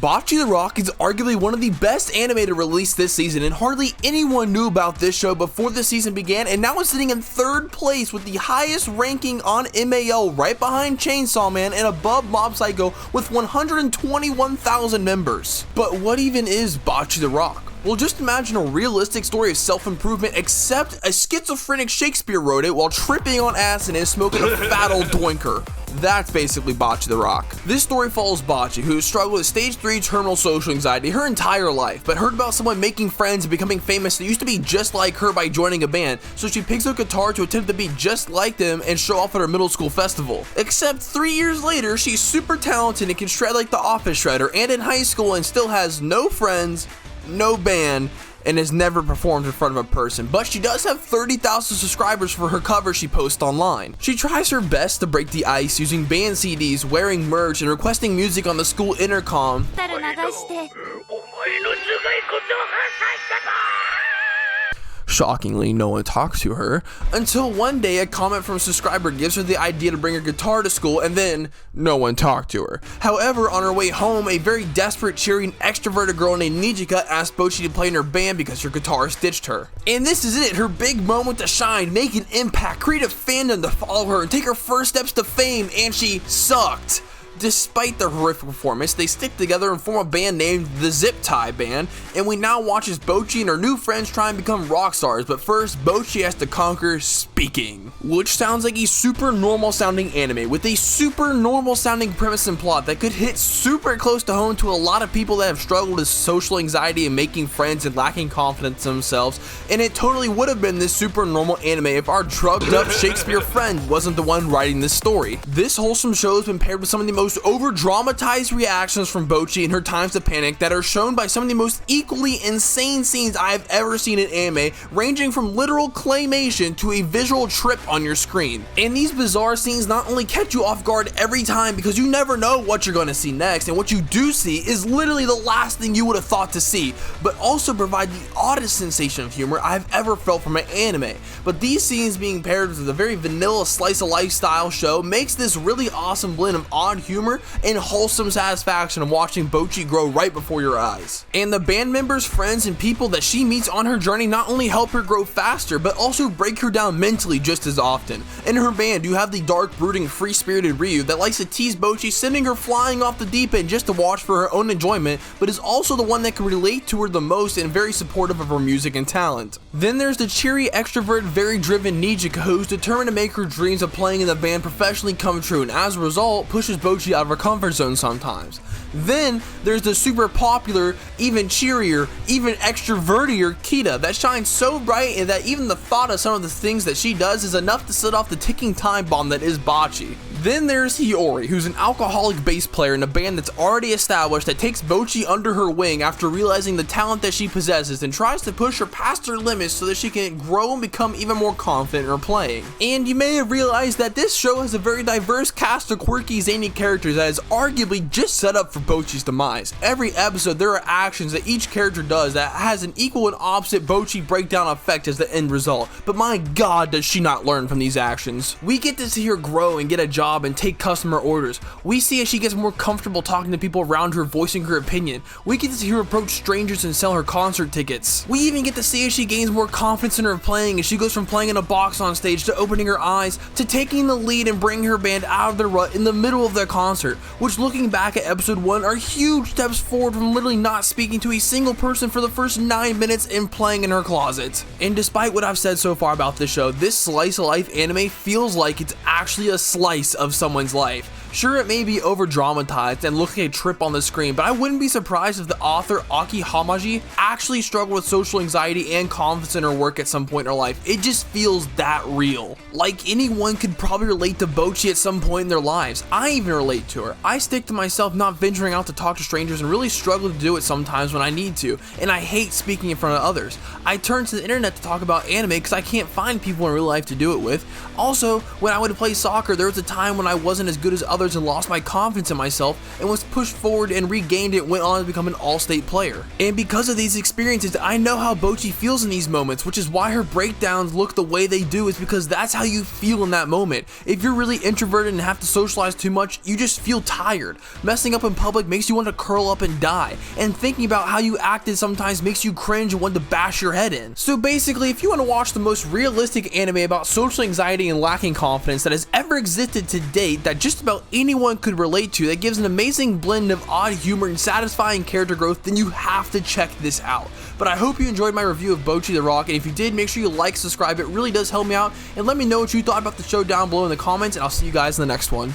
Bocchi the Rock is arguably one of the best animated released this season, and hardly anyone knew about this show before the season began, and now it's sitting in 3rd place with the highest ranking on MAL, right behind Chainsaw Man and above Mob Psycho with 121,000 members. But what even is Bocchi the Rock? Well, just imagine a realistic story of self-improvement, except a schizophrenic Shakespeare wrote it while tripping on acid and smoking a fat old doinker. That's basically Bocchi the Rock. This story follows Bocchi, who has struggled with stage 3 terminal social anxiety her entire life, but heard about someone making friends and becoming famous that used to be just like her by joining a band, so she picks up a guitar to attempt to be just like them and show off at her middle school festival. Except 3 years later, she's super talented and can shred like the Office Shredder, and in high school and still has no friends, no band, and has never performed in front of a person, but she does have 30,000 subscribers for her covers she posts online. She tries her best to break the ice using band CDs, wearing merch, and requesting music on the school intercom. Shockingly, no one talks to her, until one day a comment from a subscriber gives her the idea to bring her guitar to school, and then no one talked to her. However, on her way home, a very desperate, cheery, and extroverted girl named Nijika asked Bocchi to play in her band because her guitarist ditched her. And this is it, her big moment to shine, make an impact, create a fandom to follow her, and take her first steps to fame, and she sucked. Despite their horrific performance, they stick together and form a band named the Zip Tie Band, and we now watch as Bocchi and her new friends try and become rock stars, but first, Bocchi has to conquer speaking, which sounds like a super normal sounding anime with a super normal sounding premise and plot that could hit super close to home to a lot of people that have struggled with social anxiety and making friends and lacking confidence in themselves, and it totally would have been this super normal anime if our drugged up Shakespeare friend wasn't the one writing this story. This wholesome show has been paired with some of the most over-dramatized reactions from Bocchi in her times of panic that are shown by some of the most equally insane scenes I have ever seen in anime, ranging from literal claymation to a visual trip on your screen. And these bizarre scenes not only catch you off guard every time because you never know what you're going to see next, and what you do see is literally the last thing you would have thought to see, but also provide the oddest sensation of humor I've ever felt from an anime. But these scenes being paired with a very vanilla slice of life style show makes this really awesome blend of odd humor and wholesome satisfaction of watching Bocchi grow right before your eyes. And the band members, friends, and people that she meets on her journey not only help her grow faster, but also break her down mentally just as often. In her band, you have the dark, brooding, free-spirited Ryu that likes to tease Bocchi, sending her flying off the deep end just to watch for her own enjoyment, but is also the one that can relate to her the most and very supportive of her music and talent. Then there's the cheery, extrovert, very driven Nijika, who's determined to make her dreams of playing in the band professionally come true, and as a result, pushes Bocchi out of her comfort zone sometimes. Then there's the super popular, even cheerier, even extrovertier Kita that shines so bright and that even the thought of some of the things that she does is enough to set off the ticking time bomb that is Bocchi. Then there's Hiyori, who's an alcoholic bass player in a band that's already established that takes Bocchi under her wing after realizing the talent that she possesses and tries to push her past her limits so that she can grow and become even more confident in her playing. And you may have realized that this show has a very diverse cast of quirky, zany characters that is arguably just set up for Bocchi's demise. Every episode there are actions that each character does that has an equal and opposite Bocchi breakdown effect as the end result, but my god does she not learn from these actions. We get to see her grow and get a job and take customer orders. We see as she gets more comfortable talking to people around her, voicing her opinion. We get to see her approach strangers and sell her concert tickets. We even get to see as she gains more confidence in her playing as she goes from playing in a box on stage to opening her eyes to taking the lead and bringing her band out of their rut in the middle of their concert, which looking back at episode 1 are huge steps forward from literally not speaking to a single person for the first 9 minutes and playing in her closet. And despite what I've said so far about this show, this slice of life anime feels like it's actually a slice of someone's life. Sure, it may be over dramatized and look like a trip on the screen, but I wouldn't be surprised if the author Aki Hamaji actually struggled with social anxiety and confidence in her work at some point in her life. It just feels that real. Like anyone could probably relate to Bocchi at some point in their lives. I even relate to her. I stick to myself not venturing out to talk to strangers and really struggle to do it sometimes when I need to, and I hate speaking in front of others. I turn to the internet to talk about anime because I can't find people in real life to do it with. Also, when I would play soccer, there was a time when I wasn't as good as others others and lost my confidence in myself and was pushed forward and regained it and went on to become an all-state player. And because of these experiences, I know how Bocchi feels in these moments, which is why her breakdowns look the way they do, is because that's how you feel in that moment. If you're really introverted and have to socialize too much, you just feel tired. Messing up in public makes you want to curl up and die, and thinking about how you acted sometimes makes you cringe and want to bash your head in. So basically, if you want to watch the most realistic anime about social anxiety and lacking confidence that has ever existed to date, that just about anyone could relate to, that gives an amazing blend of odd humor and satisfying character growth, then you have to check this out. But I hope you enjoyed my review of Bocchi the Rock, and if you did, make sure you like, subscribe, it really does help me out, and let me know what you thought about the show down below in the comments, and I'll see you guys in the next one.